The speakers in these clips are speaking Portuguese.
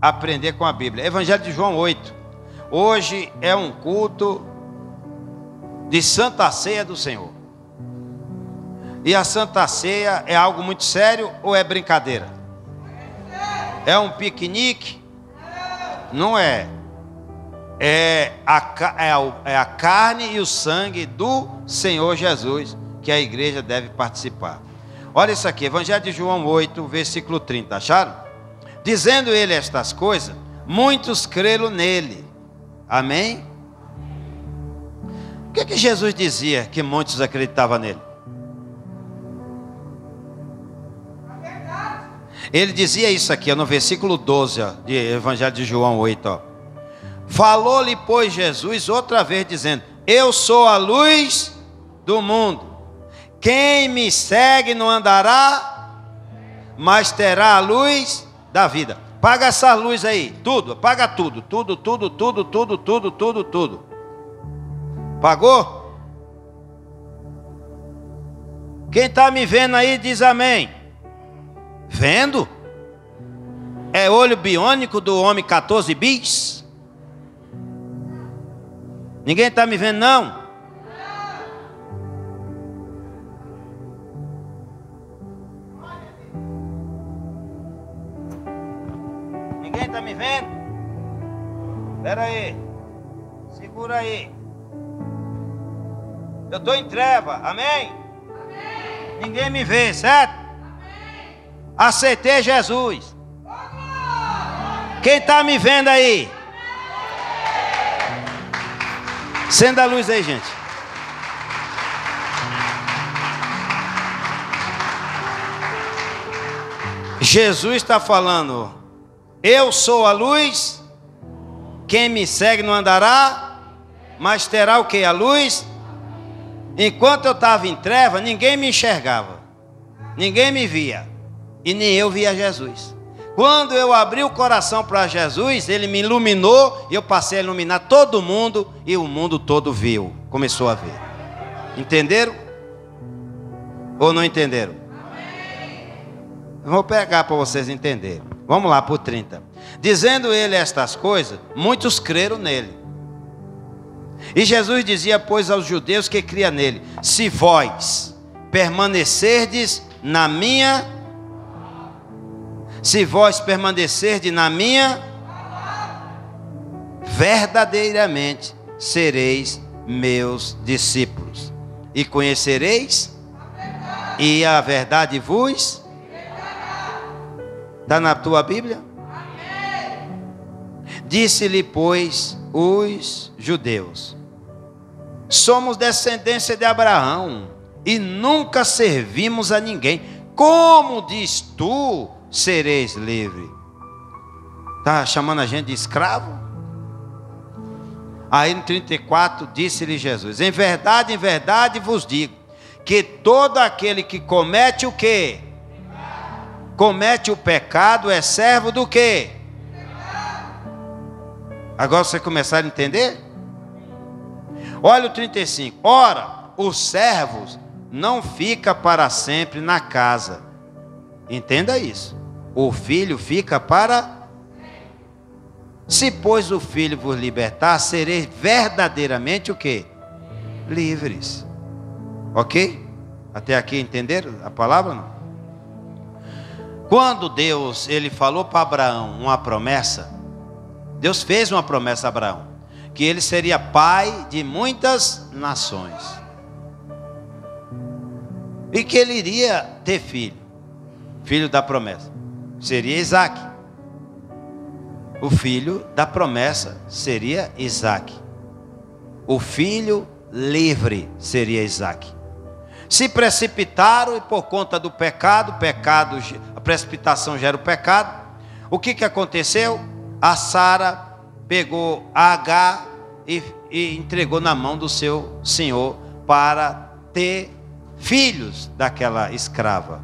aprender com a Bíblia. Evangelho de João 8. Hoje é um culto de Santa Ceia do Senhor. E a Santa Ceia é algo muito sério ou é brincadeira? É um piquenique? Não é. É a carne e o sangue do Senhor Jesus que a igreja deve participar. Olha isso aqui, Evangelho de João 8, versículo 30, acharam? Dizendo ele estas coisas, muitos creram nele. Amém? O que Jesus dizia que muitos acreditavam nele? Ele dizia isso aqui, ó, no versículo 12, ó, de Evangelho de João 8, ó. Falou-lhe, pois, Jesus outra vez, dizendo: eu sou a luz do mundo. Quem me segue não andará, mas terá a luz da vida. Paga essa luz aí, tudo, paga tudo, tudo. Pagou? Quem está me vendo aí diz amém. Vendo? É olho biônico do homem 14 bis? Ninguém está me vendo não? Ninguém está me vendo? Espera aí. Segura aí. Eu estou em treva, amém? Amém? Ninguém me vê, certo? Amém. Aceitei Jesus. Quem está me vendo aí? Acenda a luz aí, gente. Jesus está falando: eu sou a luz, quem me segue não andará, mas terá o que? A luz. Enquanto eu estava em treva, ninguém me enxergava, ninguém me via, e nem eu via Jesus. Quando eu abri o coração para Jesus, Ele me iluminou, e eu passei a iluminar todo mundo, e o mundo todo viu, começou a ver. Entenderam? Ou não entenderam? Eu vou pegar para vocês entenderem. Vamos lá para o 30. Dizendo ele estas coisas, muitos creram nele. E Jesus dizia, pois, aos judeus que criam nele: se vós permanecerdes na minha, se vós permanecerdes na minha, verdadeiramente sereis meus discípulos, e conhecereis, e a verdade vos. Está na tua Bíblia? Disse-lhe, pois, os judeus: somos descendência de Abraão e nunca servimos a ninguém. Como diz tu, sereis livre? Está chamando a gente de escravo? Aí no 34 disse-lhe Jesus: em verdade vos digo, que todo aquele que comete o quê? Comete o pecado é servo do quê? Agora você começar a entender? Olha o 35. Ora, os servos não ficam para sempre na casa. Entenda isso. O filho fica para... Se, pois, o filho vos libertar, sereis verdadeiramente o quê? Livres. Ok? Até aqui entenderam a palavra? Não? Quando Deus, ele falou para Abraão uma promessa, Deus fez uma promessa a Abraão, que ele seria pai de muitas nações, e que ele iria ter filho, filho da promessa, seria Isaac. O filho da promessa seria Isaac. O filho livre seria Isaac. Se precipitaram, e por conta do pecado, a precipitação gera o pecado. O que aconteceu? A Sara pegou a Agar e entregou na mão do seu senhor para ter filhos daquela escrava.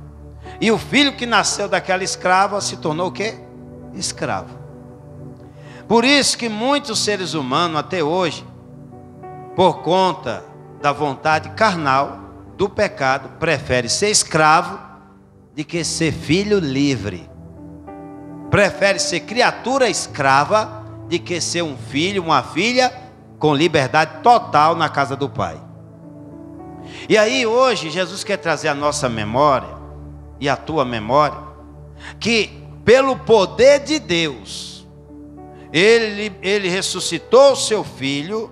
E o filho que nasceu daquela escrava se tornou o quê? Escravo. Por isso que muitos seres humanos até hoje, por conta da vontade carnal, do pecado, prefere ser escravo de que ser filho livre. prefere ser criatura escrava do que ser um filho, uma filha com liberdade total na casa do Pai. E aí hoje Jesus quer trazer a nossa memória e a tua memória que pelo poder de Deus ele ressuscitou o seu filho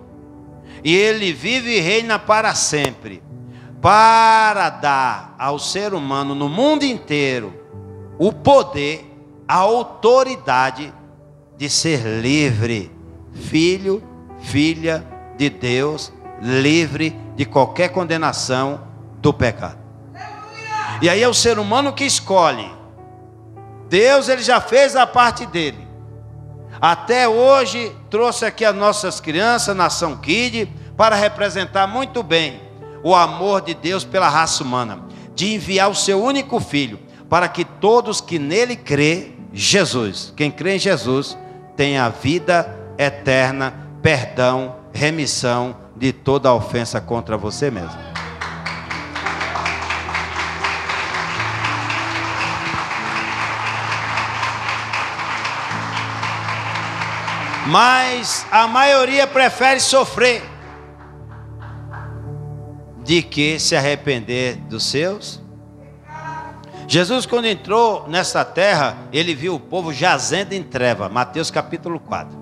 e ele vive e reina para sempre, para dar ao ser humano no mundo inteiro o poder, a autoridade de ser livre, filho, filha de Deus, livre de qualquer condenação do pecado. E aí é o ser humano que escolhe. Deus, ele já fez a parte dele. Até hoje trouxe aqui as nossas crianças, Nação Kid, para representar muito bem o amor de Deus pela raça humana, de enviar o seu único filho, para que todos que nele crê, Jesus, quem crê em Jesus, tenha vida eterna, perdão, remissão de toda ofensa contra você mesmo. Mas a maioria prefere sofrer de que se arrepender dos seus. Jesus, quando entrou nessa terra, ele viu o povo jazendo em treva. Mateus capítulo 4,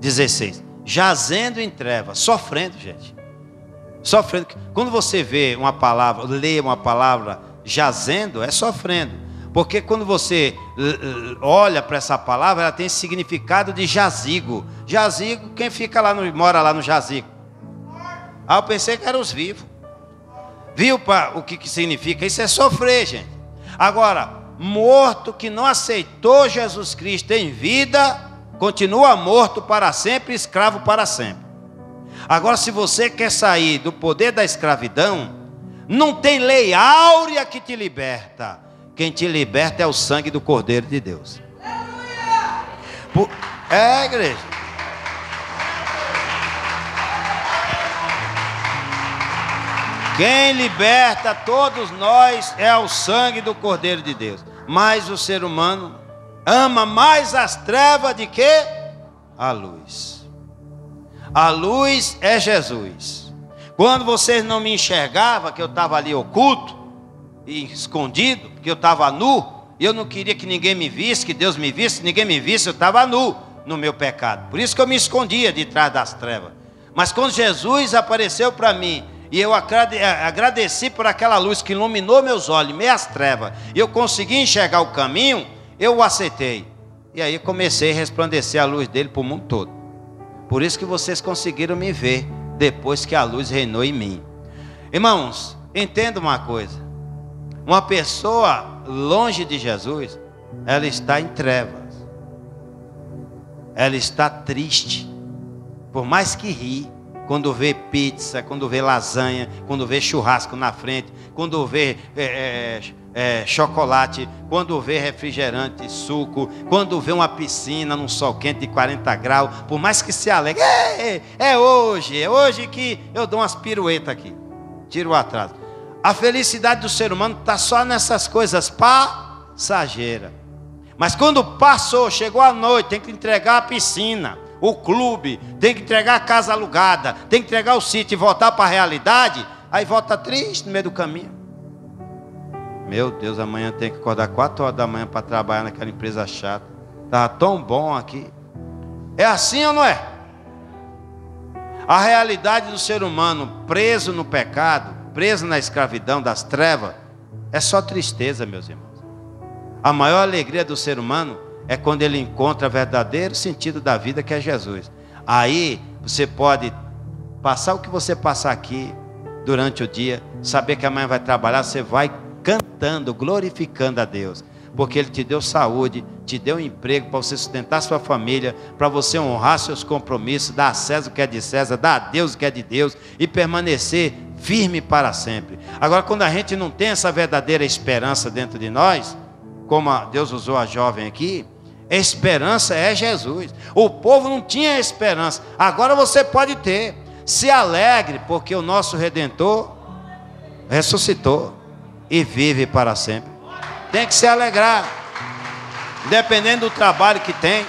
16. Jazendo em treva, sofrendo, gente. Sofrendo. Quando você vê uma palavra, lê uma palavra jazendo, é sofrendo. Porque quando você olha para essa palavra, ela tem significado de jazigo. Jazigo, quem fica lá, mora lá no jazigo? Ah, eu pensei que eram os vivos. Viu o que significa? Isso é sofrer, gente. Agora, morto que não aceitou Jesus Cristo em vida, continua morto para sempre, escravo para sempre. Agora, se você quer sair do poder da escravidão, não tem lei áurea que te liberta. Quem te liberta é o sangue do Cordeiro de Deus. É, igreja. Quem liberta todos nós é o sangue do Cordeiro de Deus. Mas o ser humano ama mais as trevas do que a luz. A luz é Jesus. Quando vocês não me enxergavam, que eu estava ali oculto e escondido, porque eu estava nu, e eu não queria que ninguém me visse, que Deus me visse, ninguém me visse, eu estava nu no meu pecado. Por isso que eu me escondia de trás das trevas. Mas quando Jesus apareceu para mim, e eu agradeci por aquela luz que iluminou meus olhos, meias trevas, e eu consegui enxergar o caminho, eu o aceitei. E aí comecei a resplandecer a luz dele para o mundo todo. Por isso que vocês conseguiram me ver, depois que a luz reinou em mim. Irmãos, entenda uma coisa. Uma pessoa longe de Jesus, ela está em trevas. Ela está triste. Por mais que ri, quando vê pizza, quando vê lasanha, quando vê churrasco na frente, quando vê chocolate, quando vê refrigerante, suco, quando vê uma piscina num sol quente de 40 graus, por mais que se alegre, é hoje que eu dou umas piruetas aqui, tiro o atraso. A felicidade do ser humano está só nessas coisas passageiras. Mas quando passou, chegou a noite, tem que entregar a piscina, o clube, tem que entregar a casa alugada, tem que entregar o sítio e voltar para a realidade, aí volta triste no meio do caminho. Meu Deus, amanhã tem que acordar 4 horas da manhã para trabalhar naquela empresa chata. Estava tão bom aqui. É assim ou não é? A realidade do ser humano preso no pecado, preso na escravidão das trevas, é só tristeza, meus irmãos. A maior alegria do ser humano é quando ele encontra o verdadeiro sentido da vida, que é Jesus. Aí você pode passar o que você passar aqui durante o dia, saber que amanhã vai trabalhar, você vai cantando, glorificando a Deus, porque Ele te deu saúde, te deu um emprego para você sustentar sua família, para você honrar seus compromissos, dar a César o que é de César, dar a Deus o que é de Deus e permanecer firme para sempre. Agora, quando a gente não tem essa verdadeira esperança dentro de nós, como Deus usou a jovem aqui, a esperança é Jesus. O povo não tinha esperança, agora você pode ter. Se alegre, porque o nosso Redentor ressuscitou e vive para sempre. Tem que se alegrar. Independente do trabalho que tem,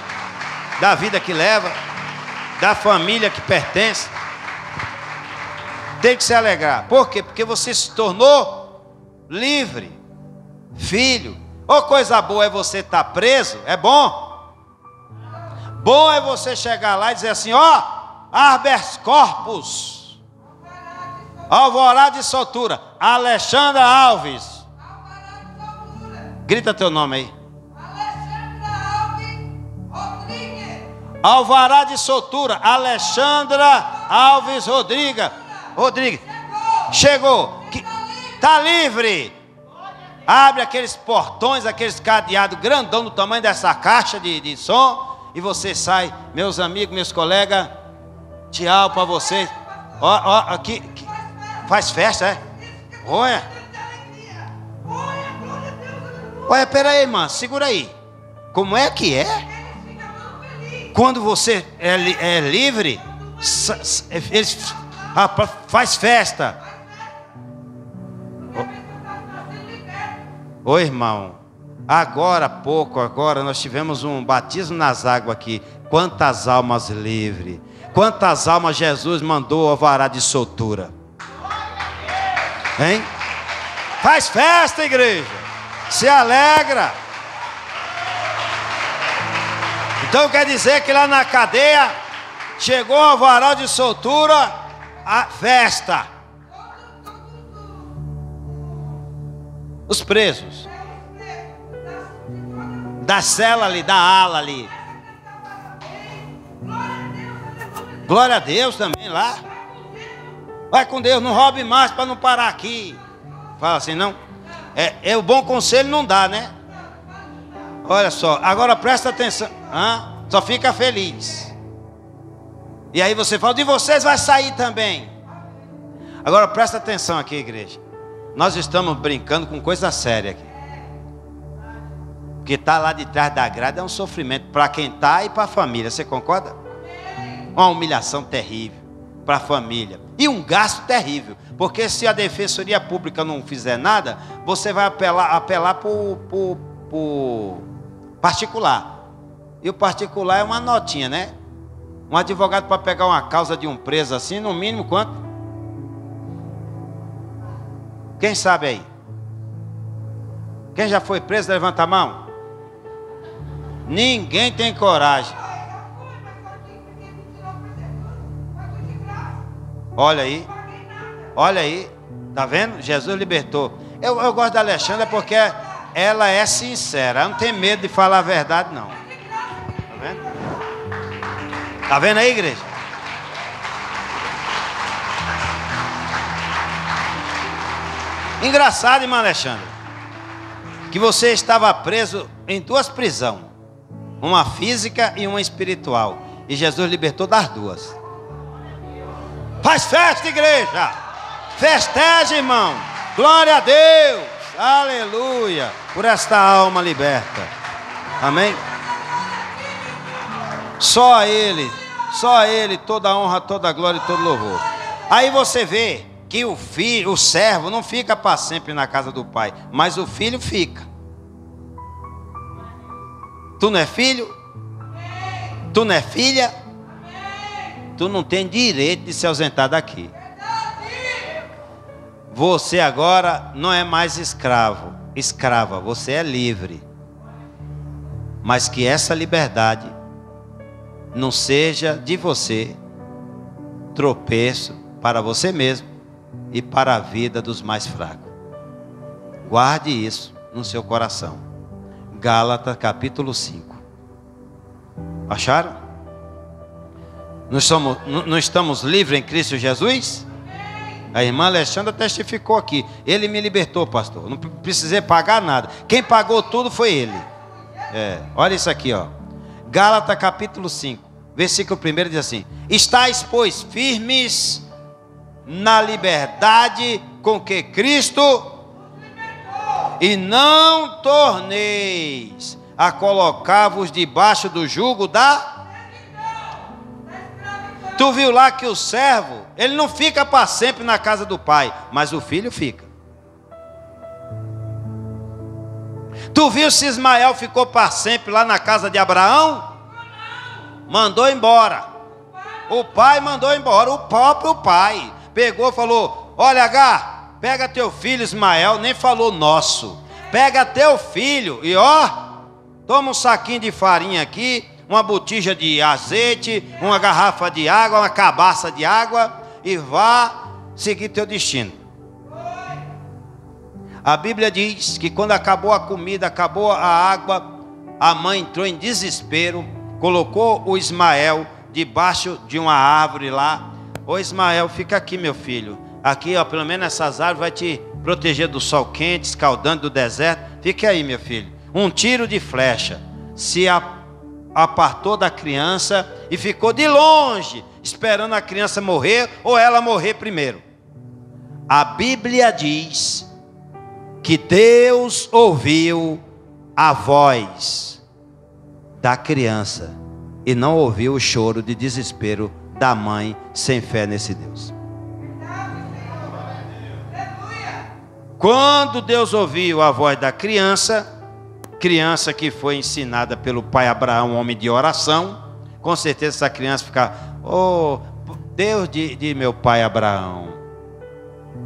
da vida que leva, da família que pertence, tem que se alegrar. Por quê? Porque você se tornou livre, filho. Ou coisa boa é você estar preso, é bom. Bom é você chegar lá e dizer assim, ó, habeas corpus, alvorada de soltura, Alexandra Alves. Grita teu nome aí. Alvará de soltura, Alexandra Alves Rodrigues. Chegou. Está livre. Abre aqueles portões, aqueles cadeados grandão do tamanho dessa caixa de som. E você sai, meus amigos, meus colegas. Tchau para vocês. Ó, aqui. Faz festa, é? Olha. Olha, peraí, irmã, segura aí. Como é que é? Quando você é livre, eles faz festa. Ô irmão, agora há pouco, nós tivemos um batismo nas águas aqui. Quantas almas livres, quantas almas Jesus mandou alvará de soltura. Hein? Faz festa, igreja. Se alegra. Então quer dizer que lá na cadeia chegou o alvará de soltura, a festa. Os presos da cela ali, da ala ali. Glória a Deus também lá. Vai com Deus, não roube mais para não parar aqui. Fala assim, não. O bom conselho não dá, né? Olha só, agora presta atenção. Só fica feliz. E aí você fala, de vocês vai sair também. Agora presta atenção aqui, igreja. Nós estamos brincando com coisa séria aqui. Porque está lá de trás da grade é um sofrimento para quem está e para a família. Você concorda? Uma humilhação terrível para a família. E um gasto terrível. Porque se a Defensoria Pública não fizer nada, você vai apelar para o particular. E o particular é uma notinha, né? Um advogado para pegar uma causa de um preso assim, no mínimo quanto? Quem sabe aí? Quem já foi preso, levanta a mão. Ninguém tem coragem. Olha aí, tá vendo? Jesus libertou. Eu gosto da Alexandra porque ela é sincera, ela não tem medo de falar a verdade, não. Tá vendo? Tá vendo aí, igreja? Engraçado, irmã Alexandra, que você estava preso em duas prisões, uma física e uma espiritual, e Jesus libertou das duas. Faz festa, igreja! Festeja, irmão! Glória a Deus! Aleluia! Por esta alma liberta. Amém? Só a Ele toda a honra, toda a glória e todo louvor. Aí você vê que o filho, o servo não fica para sempre na casa do pai, mas o filho fica. Tu não é filho? Tu não é filha? Tu não tem direito de se ausentar daqui. Você agora não é mais escrava, você é livre. Mas que essa liberdade não seja de você tropeço para você mesmo e para a vida dos mais fracos. Guarde isso no seu coração. Gálatas capítulo 5. Acharam? Não estamos livres em Cristo Jesus? A irmã Alexandra testificou aqui. Ele me libertou, pastor. Não precisei pagar nada. Quem pagou tudo foi ele. Olha isso aqui, ó. Gálatas capítulo 5, versículo 1 diz assim: estáis, pois, firmes na liberdade com que Cristo, e não torneis a colocar-vos debaixo do jugo da... Tu viu lá que o servo, ele não fica para sempre na casa do pai, mas o filho fica. Tu viu se Ismael ficou para sempre lá na casa de Abraão? Mandou embora. O pai mandou embora, o próprio pai. Pegou e falou: olha, Agar, pega teu filho Ismael, nem falou nosso. Pega teu filho e ó, toma um saquinho de farinha aqui, uma botija de azeite, uma garrafa de água, uma cabaça de água e vá seguir teu destino. A Bíblia diz que quando acabou a comida, acabou a água, a mãe entrou em desespero, colocou o Ismael debaixo de uma árvore lá. Ô Ismael, fica aqui, meu filho. Aqui, ó, pelo menos essas árvores vai te proteger do sol quente, escaldante do deserto. Fique aí, meu filho. Um tiro de flecha se apartou da criança e ficou de longe, esperando a criança morrer ou ela morrer primeiro. A Bíblia diz que Deus ouviu a voz da criança e não ouviu o choro de desespero da mãe sem fé nesse Deus. Quando Deus ouviu a voz da criança que foi ensinada pelo pai Abraão, homem de oração, com certeza essa criança fica: oh, Deus de meu pai Abraão,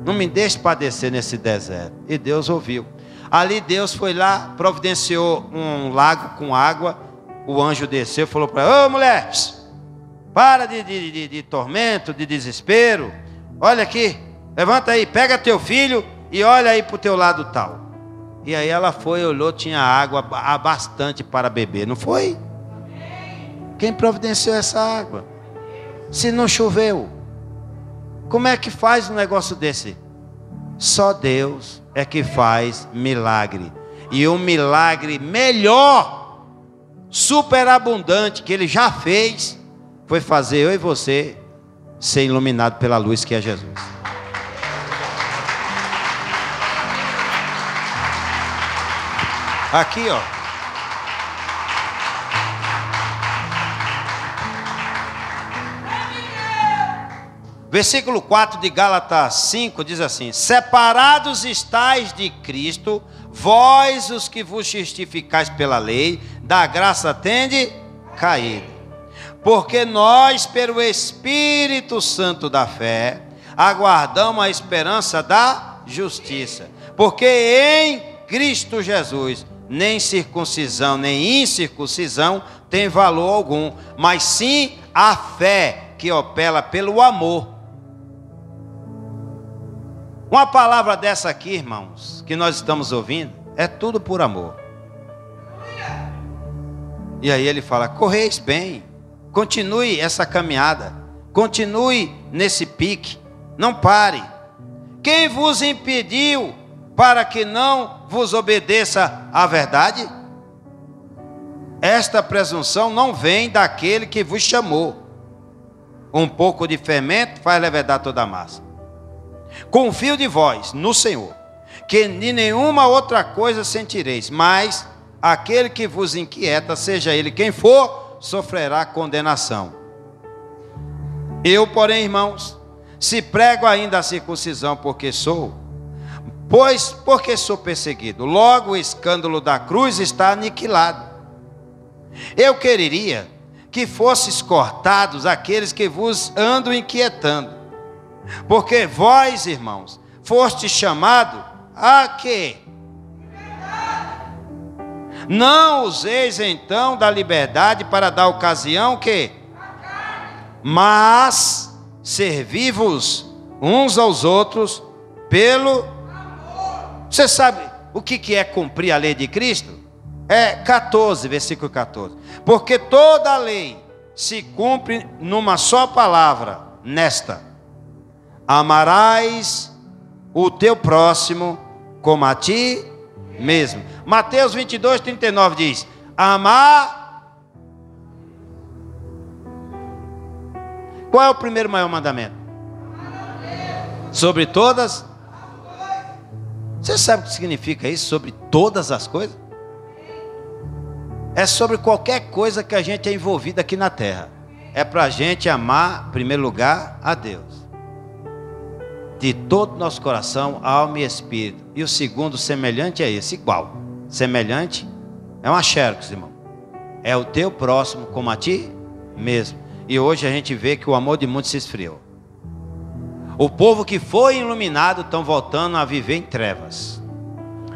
não me deixe padecer nesse deserto. E Deus ouviu. Ali Deus foi lá, providenciou um lago com água. O anjo desceu e falou para ela: ô mulher, para de tormento, de desespero. Olha aqui, levanta aí, pega teu filho e olha aí para o teu lado tal. E aí ela foi, olhou, tinha água bastante para beber. Não foi? Quem providenciou essa água? Se não choveu, como é que faz um negócio desse? Só Deus é que faz milagre. E um milagre melhor, superabundante, que Ele já fez, foi fazer eu e você ser iluminado pela luz que é Jesus. Aqui, ó. Versículo 4 de Gálatas 5 diz assim: separados estáis de Cristo, vós os que vos justificais pela lei, da graça tende caído. Porque nós, pelo Espírito Santo da fé, aguardamos a esperança da justiça. Porque em Cristo Jesus, nem circuncisão, nem incircuncisão tem valor algum, mas sim a fé que opera pelo amor. Uma palavra dessa aqui, irmãos, que nós estamos ouvindo, é tudo por amor. E aí ele fala: correis bem, continue essa caminhada, continue nesse pique, não pare. Quem vos impediu para que não vos obedeça à verdade? Esta presunção não vem daquele que vos chamou. Um pouco de fermento faz levedar toda a massa. Confio de vós no Senhor, que de nenhuma outra coisa sentireis, mas aquele que vos inquieta, seja ele quem for, sofrerá condenação. Eu, porém, irmãos, se prego ainda a circuncisão, porque sou perseguido, logo o escândalo da cruz está aniquilado. Eu quereria que fosses cortados aqueles que vos andam inquietando, porque vós, irmãos, foste chamado a quê? Não useis então da liberdade para dar ocasião que? Mas servi-vos uns aos outros pelo amor. Você sabe o que é cumprir a lei de Cristo? É 14, versículo 14. Porque toda a lei se cumpre numa só palavra, nesta: amarás o teu próximo como a ti mesmo. Mateus 22, 39 diz: amar. Qual é o primeiro maior mandamento? Sobre todas. Você sabe o que significa isso? Sobre todas as coisas? É sobre qualquer coisa que a gente é envolvido aqui na terra. É para a gente amar, em primeiro lugar, a Deus de todo o nosso coração, alma e espírito. E o segundo semelhante a esse, igual. semelhante é uma xerox, irmão. É o teu próximo como a ti mesmo. E hoje a gente vê que o amor de muitos se esfriou. O povo que foi iluminado estão voltando a viver em trevas.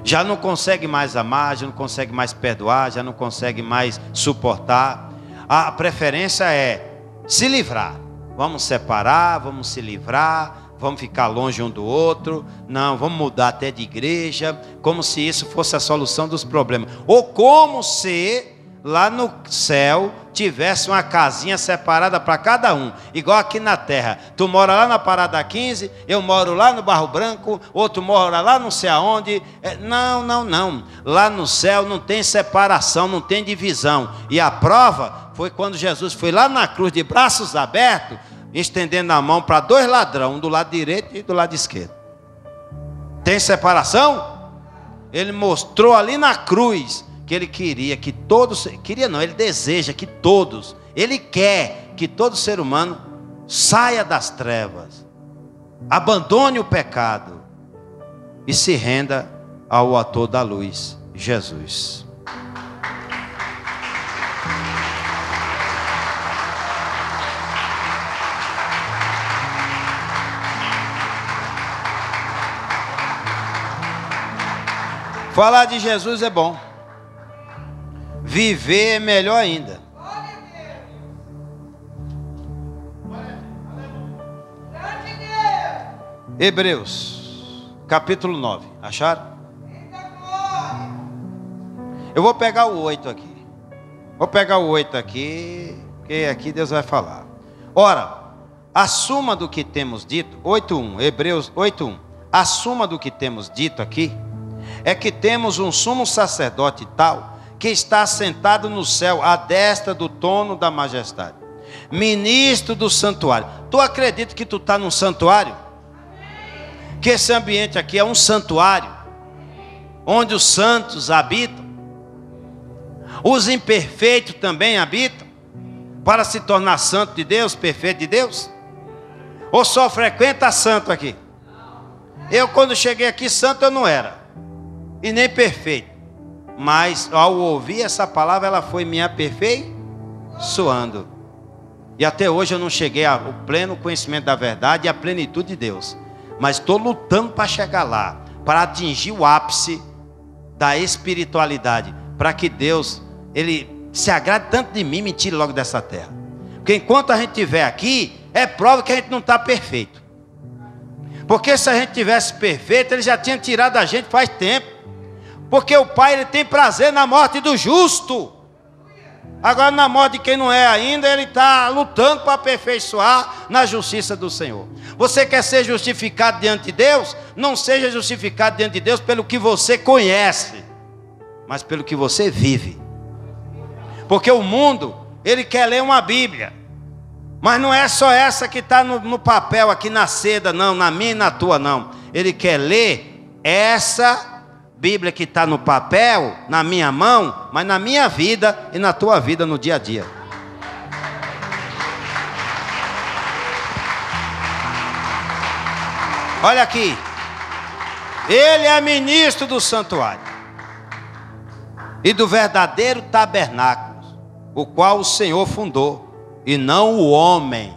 Já não consegue mais amar, já não consegue mais perdoar, já não consegue mais suportar. A preferência é se livrar. Vamos separar, vamos se livrar, vamos ficar longe um do outro. Não, vamos mudar até de igreja, como se isso fosse a solução dos problemas. Ou como se lá no céu tivesse uma casinha separada para cada um, igual aqui na terra. Tu mora lá na Parada 15, eu moro lá no Barro Branco, outro mora lá não sei aonde. Não. Lá no céu não tem separação, não tem divisão. E a prova foi quando Jesus foi lá na cruz de braços abertos, estendendo a mão para dois ladrões, um do lado direito e do lado esquerdo. Tem separação? Ele mostrou ali na cruz que ele queria que todos, ele deseja que todos, ele quer que todo ser humano saia das trevas, abandone o pecado e se renda ao autor da luz, Jesus. Falar de Jesus é bom. Viver é melhor ainda. Hebreus, capítulo 9. Acharam? Eu vou pegar o 8 aqui. Porque aqui Deus vai falar. Ora, a suma do que temos dito, 8:1, Hebreus 8:1. A suma do que temos dito aqui é que temos um sumo sacerdote tal, que está sentado no céu, à destra do trono da majestade, ministro do santuário. Tu acredita que tu está num santuário? Que esse ambiente aqui é um santuário, onde os santos habitam, os imperfeitos também habitam, para se tornar santo de Deus, perfeito de Deus? Ou só frequenta santo aqui? Eu, quando cheguei aqui, santo eu não era, e nem perfeito. Mas ao ouvir essa palavra, ela foi me aperfeiçoando. E até hoje eu não cheguei ao pleno conhecimento da verdade e à plenitude de Deus. Mas estou lutando para chegar lá, para atingir o ápice da espiritualidade, para que Deus, Ele se agrade tanto de mim e me tire logo dessa terra. Porque enquanto a gente estiver aqui, é prova que a gente não está perfeito. Porque se a gente tivesse perfeito, Ele já tinha tirado a gente faz tempo. Porque o Pai, Ele tem prazer na morte do justo. Agora na morte de quem não é ainda, Ele está lutando para aperfeiçoar na justiça do Senhor. Você quer ser justificado diante de Deus? Não seja justificado diante de Deus pelo que você conhece, mas pelo que você vive. Porque o mundo, ele quer ler uma Bíblia, mas não é só essa que está no papel aqui na seda, não, na minha e na tua, não. Ele quer ler essa Bíblia que está no papel, na minha mão, mas na minha vida e na tua vida no dia a dia. Olha aqui. Ele é ministro do santuário e do verdadeiro tabernáculo, o qual o Senhor fundou, e não o homem.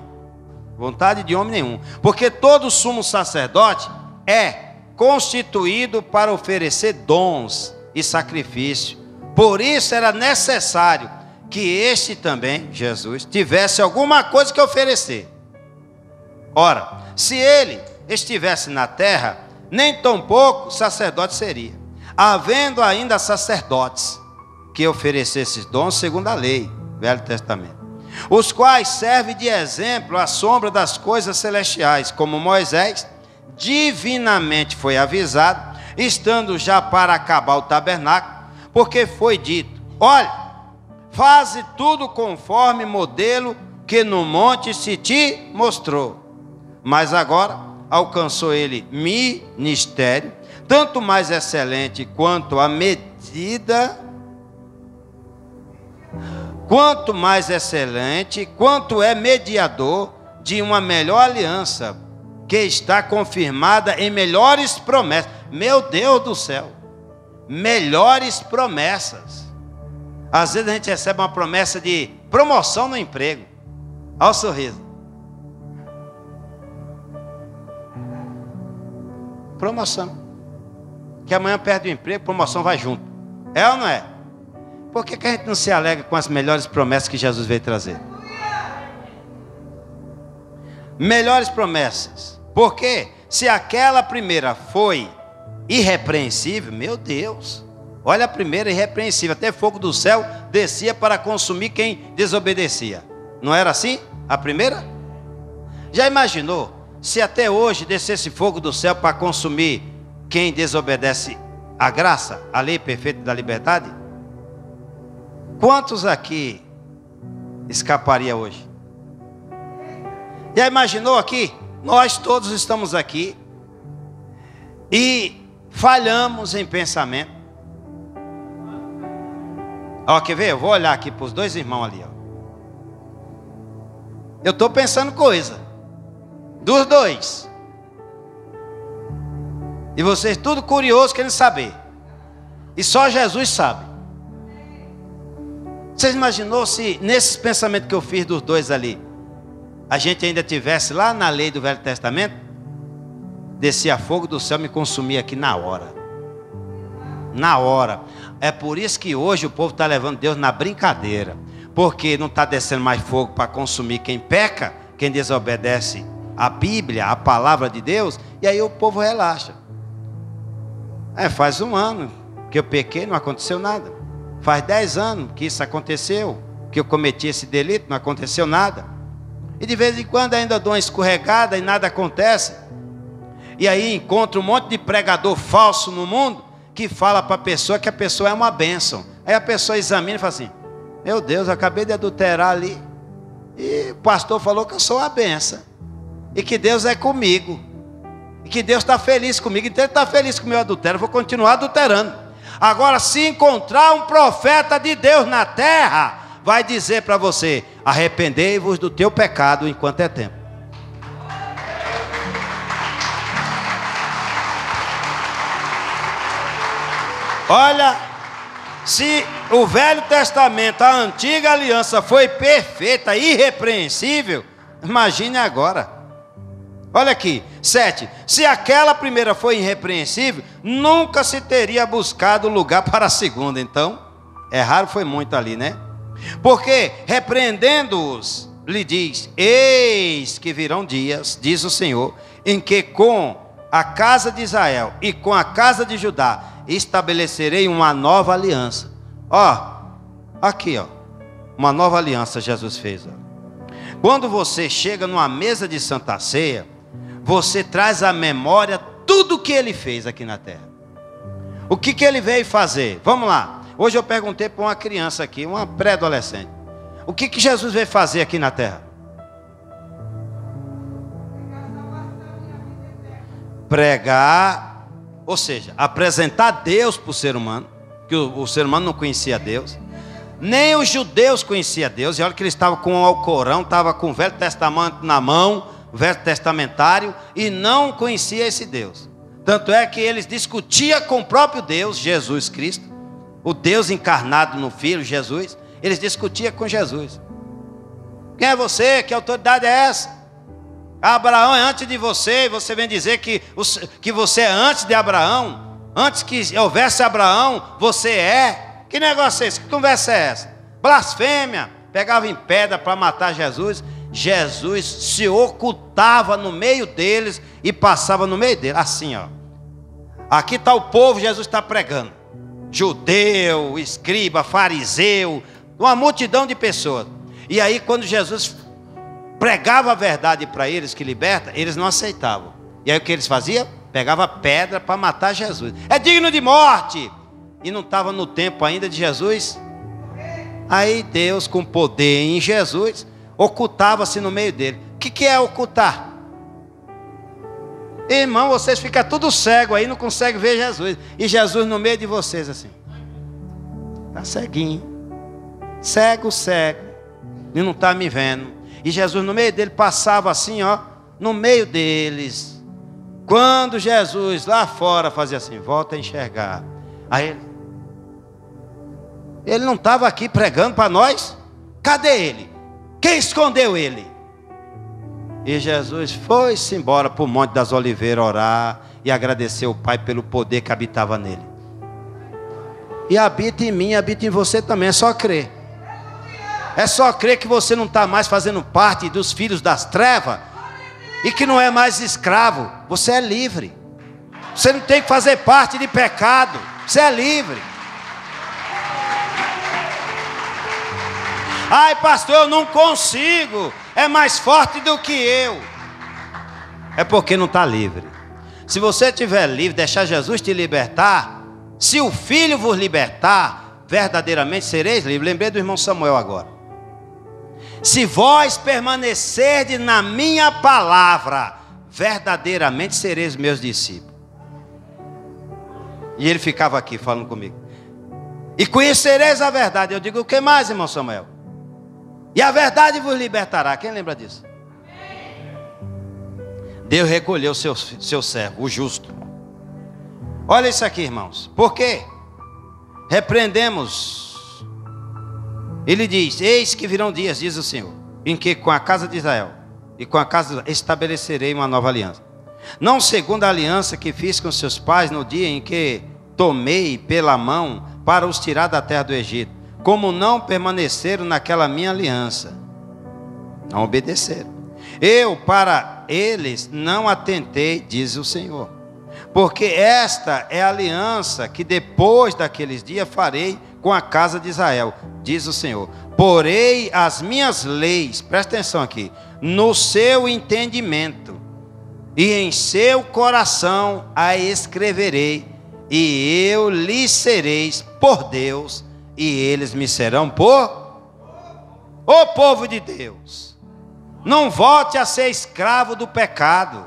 Vontade de homem nenhum. Porque todo sumo sacerdote é constituído para oferecer dons e sacrifício. Por isso era necessário que este também, Jesus, tivesse alguma coisa que oferecer. Ora, se ele estivesse na terra, nem tampouco sacerdote seria, havendo ainda sacerdotes que oferecessem dons segundo a lei, Velho Testamento, os quais servem de exemplo à sombra das coisas celestiais, como Moisés divinamente foi avisado, estando já para acabar o tabernáculo, porque foi dito: olha, faze tudo conforme modelo que no monte se te mostrou. Mas agora alcançou ele ministério, tanto mais excelente quanto a medida, quanto mais excelente, quanto é mediador de uma melhor aliança, que está confirmada em melhores promessas. Meu Deus do céu, melhores promessas. Às vezes a gente recebe uma promessa de promoção no emprego. Olha o sorriso. Promoção. Que amanhã perde o emprego, promoção vai junto. É ou não é? Por que a gente não se alegra com as melhores promessas que Jesus veio trazer? Melhores promessas. Porque se aquela primeira foi irrepreensível, meu Deus, olha a primeira, irrepreensível, até fogo do céu descia para consumir quem desobedecia. Não era assim? A primeira? Já imaginou se até hoje descesse fogo do céu para consumir quem desobedece a graça, a lei perfeita da liberdade? Quantos aqui escaparia hoje? Já imaginou aqui? Nós todos estamos aqui e falhamos em pensamento. Ó, quer ver? Eu vou olhar aqui para os dois irmãos ali, ó. Eu estou pensando coisa dos dois. E vocês tudo curioso querendo saber. E só Jesus sabe. Vocês imaginou se nesses pensamentos que eu fiz dos dois ali, a gente ainda tivesse lá na lei do Velho Testamento? Descia fogo do céu e me consumia aqui na hora. Na hora. É por isso que hoje o povo está levando Deus na brincadeira. Porque não está descendo mais fogo para consumir quem peca, quem desobedece a Bíblia, a palavra de Deus. E aí o povo relaxa. Faz 1 ano que eu pequei, não aconteceu nada. Faz 10 anos que isso aconteceu, que eu cometi esse delito, não aconteceu nada. E de vez em quando ainda dou uma escorregada e nada acontece. E aí encontro um monte de pregador falso no mundo que fala para a pessoa que a pessoa é uma bênção. Aí a pessoa examina e fala assim: meu Deus, eu acabei de adulterar ali e o pastor falou que eu sou uma bênção e que Deus é comigo e que Deus está feliz comigo. Então Ele está feliz com o meu adultério, eu vou continuar adulterando. Agora, se encontrar um profeta de Deus na terra, vai dizer para você: arrependei-vos do teu pecado enquanto é tempo. Olha, se o Velho Testamento, a antiga aliança foi perfeita, irrepreensível, imagine agora. Olha aqui, 7. Se aquela primeira foi irrepreensível, nunca se teria buscado lugar para a segunda. Então, erraram foi muito ali, né? Porque, repreendendo-os, lhe diz: eis que virão dias, diz o Senhor, em que com a casa de Israel e com a casa de Judá estabelecerei uma nova aliança. Ó, aqui, ó, uma nova aliança Jesus fez. Ó. Quando você chega numa mesa de Santa Ceia, você traz à memória tudo o que Ele fez aqui na terra. O que Ele veio fazer? Vamos lá. Hoje eu perguntei para uma criança aqui, uma pré-adolescente: o que Jesus veio fazer aqui na terra? Pregar. Ou seja, apresentar Deus para o ser humano, que o ser humano não conhecia Deus, nem os judeus conheciam Deus. E olha que eles estavam com o Alcorão, estavam com o Velho Testamento na mão, o Velho Testamentário, e não conhecia esse Deus. Tanto é que eles discutiam com o próprio Deus, Jesus Cristo, o Deus encarnado no Filho, Jesus. Eles discutiam com Jesus: quem é você? Que autoridade é essa? Abraão é antes de você, e você vem dizer que você é antes de Abraão? Antes que houvesse Abraão, você é? Que negócio é esse? Que conversa é essa? Blasfêmia. Pegava em pedra para matar Jesus. Jesus se ocultava no meio deles e passava no meio deles, assim, ó. Aqui está o povo, Jesus está pregando. Judeu, escriba, fariseu, uma multidão de pessoas. E aí quando Jesus pregava a verdade para eles que liberta, eles não aceitavam. E aí o que eles faziam? Pegava pedra para matar Jesus. É digno de morte. E não estava no tempo ainda de Jesus. Aí Deus, com poder em Jesus, ocultava-se no meio dele. O que é ocultar? Irmão, vocês ficam tudo cego aí, não conseguem ver Jesus. E Jesus no meio de vocês assim. Está ceguinho. Cego, cego. E não está me vendo. E Jesus no meio dele passava assim, ó, no meio deles. Quando Jesus lá fora fazia assim: volta a enxergar, Aí ele não estava aqui pregando para nós? Cadê ele? Quem escondeu ele? E Jesus foi-se embora para o Monte das Oliveiras orar e agradecer ao Pai pelo poder que habitava nele. E habita em mim, habita em você também, é só crer. É só crer que você não está mais fazendo parte dos filhos das trevas e que não é mais escravo. Você é livre. Você não tem que fazer parte de pecado. Você é livre. Ai, pastor, eu não consigo. É mais forte do que eu. É porque não está livre. Se você estiver livre, deixar Jesus te libertar, se o Filho vos libertar, verdadeiramente sereis livres. Lembrei do irmão Samuel agora. Se vós permanecerdes na minha palavra, verdadeiramente sereis meus discípulos. E ele ficava aqui falando comigo. E conhecereis a verdade. Eu digo, o que mais, irmão Samuel? E a verdade vos libertará. Quem lembra disso? Deus recolheu seu servo, o justo. Olha isso aqui, irmãos. Por quê? Repreendemos. Ele diz, eis que virão dias, diz o Senhor, em que com a casa de Israel e com a casa de Israel estabelecerei uma nova aliança. Não segundo a aliança que fiz com seus pais no dia em que tomei pela mão para os tirar da terra do Egito, como não permaneceram naquela minha aliança, não obedeceram. Eu para eles não atentei, diz o Senhor, porque esta é a aliança que depois daqueles dias farei com a casa de Israel, diz o Senhor. Porei as minhas leis, presta atenção aqui, no seu entendimento, e em seu coração a escreverei, e eu lhes sereis por Deus, e eles me serão por... Ô povo de Deus, não volte a ser escravo do pecado.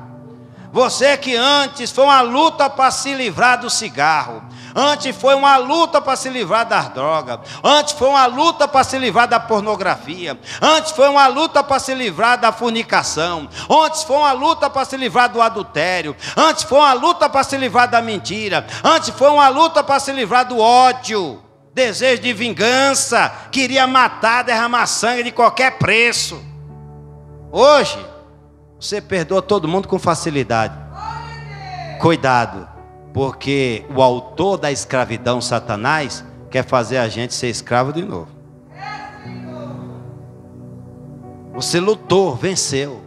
Você que antes foi uma luta para se livrar do cigarro, antes foi uma luta para se livrar das drogas, antes foi uma luta para se livrar da pornografia, antes foi uma luta para se livrar da fornicação, antes foi uma luta para se livrar do adultério, antes foi uma luta para se livrar da mentira, antes foi uma luta para se livrar do ódio, desejo de vingança, queria matar, derramar sangue de qualquer preço. Hoje você perdoa todo mundo com facilidade. Cuidado, porque o autor da escravidão, Satanás, quer fazer a gente ser escravo de novo. Você lutou, venceu.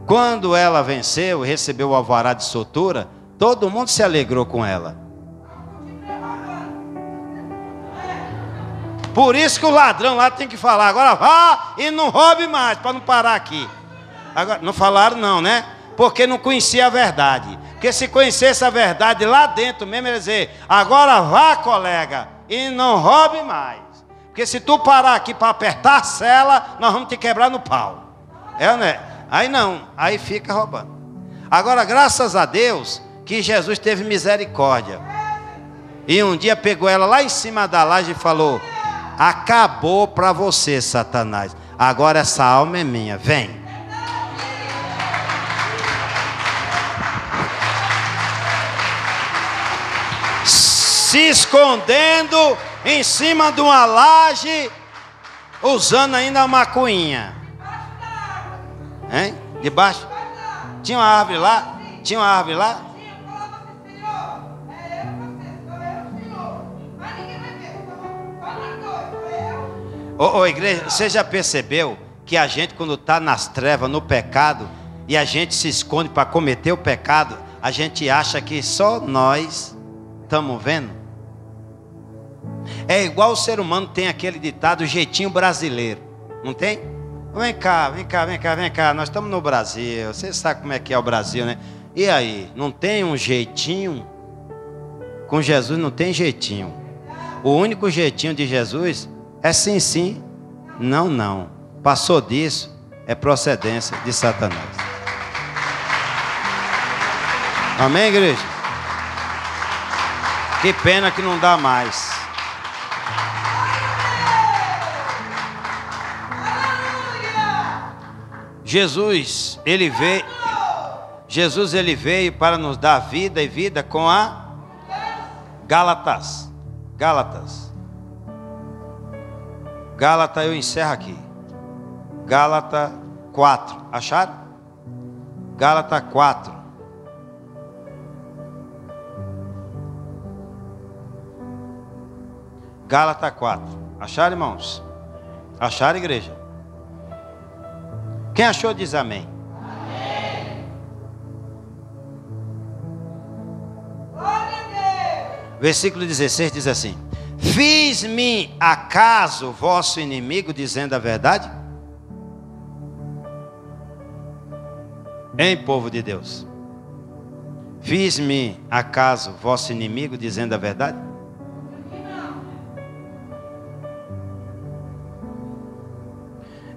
Quando ela venceu e recebeu o alvará de soltura, todo mundo se alegrou com ela. Por isso que o ladrão lá tem que falar, agora vá e não roube mais, para não parar aqui. Agora, não falaram não, né? Porque não conhecia a verdade. Porque se conhecesse a verdade lá dentro mesmo, ele ia dizer, agora vá, colega, e não roube mais. Porque se tu parar aqui para apertar a cela, nós vamos te quebrar no pau. É, né? Aí não, aí fica roubando. Agora, graças a Deus, que Jesus teve misericórdia. E um dia pegou ela lá em cima da laje e falou, acabou para você, Satanás. Agora essa alma é minha, vem. Se escondendo em cima de uma laje, usando ainda a macuinha. Hein? Debaixo? Tinha uma árvore lá? Tinha uma árvore lá? Ô igreja, você já percebeu que a gente quando está nas trevas, no pecado, e a gente se esconde para cometer o pecado, a gente acha que só nós estamos vendo? É igual o ser humano tem aquele ditado, jeitinho brasileiro, não tem? Vem cá, vem cá, vem cá, vem cá, nós estamos no Brasil, você sabe como é que é o Brasil, né? E aí, não tem um jeitinho? Com Jesus não tem jeitinho. O único jeitinho de Jesus é sim, sim, não, não. Passou disso, é procedência de Satanás. Amém, igreja? Que pena que não dá mais. Jesus, ele veio para nos dar vida e vida com Gálatas. Gálatas, eu encerro aqui. Gálatas 4. Acharam? Gálatas 4. Gálatas 4. Acharam, irmãos? Acharam, igreja? Quem achou diz amém. Amém. Versículo 16 diz assim: fiz-me acaso vosso inimigo dizendo a verdade? Hein, povo de Deus? Fiz-me acaso vosso inimigo dizendo a verdade?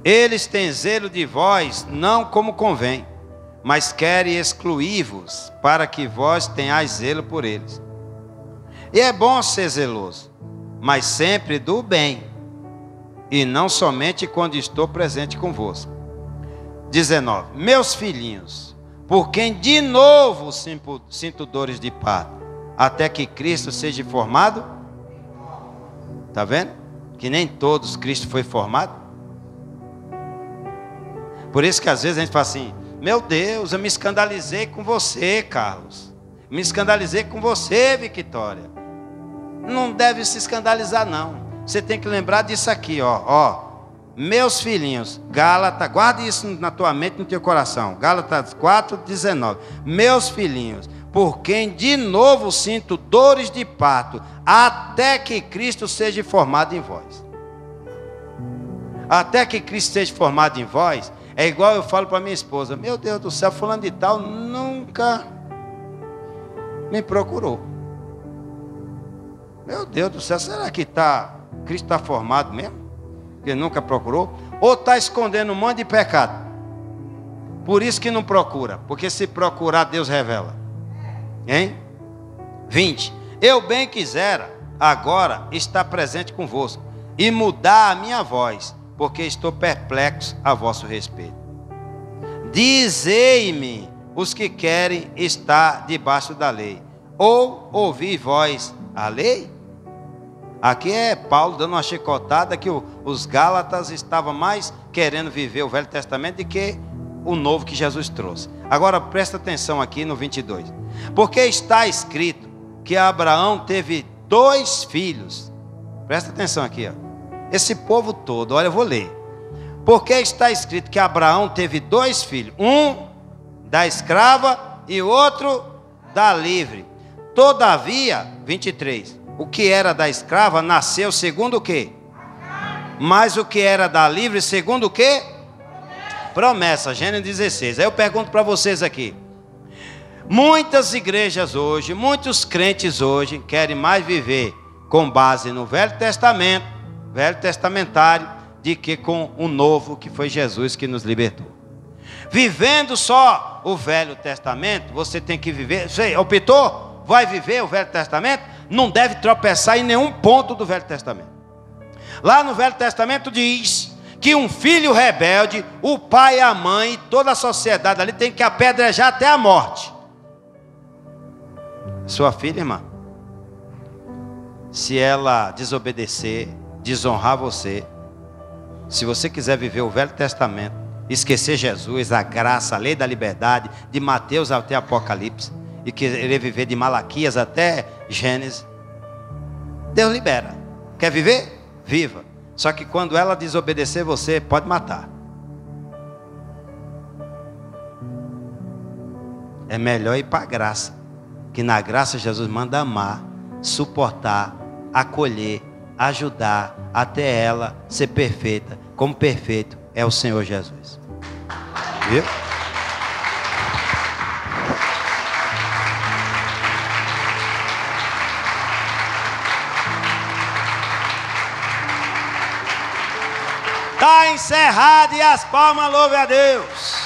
Eles têm zelo de vós, não como convém, mas querem excluir-vos, para que vós tenhais zelo por eles. E é bom ser zeloso, mas sempre do bem, e não somente quando estou presente convosco. 19. Meus filhinhos, por quem de novo sinto dores de parto, até que Cristo seja formado. Está vendo? Que nem todos Cristo foi formado. Por isso que às vezes a gente fala assim: meu Deus, eu me escandalizei com você, Carlos. Me escandalizei com você, Victória. Não deve se escandalizar, não. Você tem que lembrar disso aqui, ó. Meus filhinhos, Gálatas, guarde isso na tua mente, no teu coração. Gálatas 4:19. Meus filhinhos, por quem de novo sinto dores de parto, até que Cristo seja formado em vós. Até que Cristo seja formado em vós. É igual eu falo para minha esposa: meu Deus do céu, fulano de tal nunca me procurou. Meu Deus do céu, será que Cristo está formado mesmo? Que nunca procurou? Ou está escondendo um monte de pecado? Por isso que não procura. Porque se procurar, Deus revela. Hein? 20. Eu bem quisera agora estar presente convosco e mudar a minha voz, porque estou perplexo a vosso respeito. Dizei-me os que querem estar debaixo da lei, ou ouvi vós a lei? Aqui é Paulo dando uma chicotada que os Gálatas estavam mais querendo viver o Velho Testamento do que o novo que Jesus trouxe. Agora presta atenção aqui no 22. Porque está escrito que Abraão teve 2 filhos. Presta atenção aqui, ó. Esse povo todo, olha, eu vou ler. Porque está escrito que Abraão teve 2 filhos, um da escrava e outro da livre. Todavia, 23, o que era da escrava nasceu segundo o quê? Mas o que era da livre segundo o quê? Promessa, Gênesis 16. Aí eu pergunto para vocês aqui: muitas igrejas hoje, muitos crentes hoje querem mais viver com base no Velho Testamento, Velho Testamentário, de que com o novo, que foi Jesus que nos libertou. Vivendo só o Velho Testamento, você tem que viver. Você optou? Vai viver o Velho Testamento? Não deve tropeçar em nenhum ponto do Velho Testamento. Lá no Velho Testamento diz que um filho rebelde, o pai, a mãe, toda a sociedade ali tem que apedrejar até a morte. Sua filha, irmã, se ela desobedecer, desonrar você, se você quiser viver o Velho Testamento, esquecer Jesus, a graça, a lei da liberdade, de Mateus até Apocalipse, e querer viver de Malaquias até Gênesis, Deus libera. Quer viver? Viva. Só que quando ela desobedecer você, pode matar. É melhor ir para a graça, que na graça Jesus manda amar, suportar, acolher, ajudar, até ela ser perfeita, como perfeito é o Senhor Jesus. Viu? Está encerrado e as palmas louvem a Deus.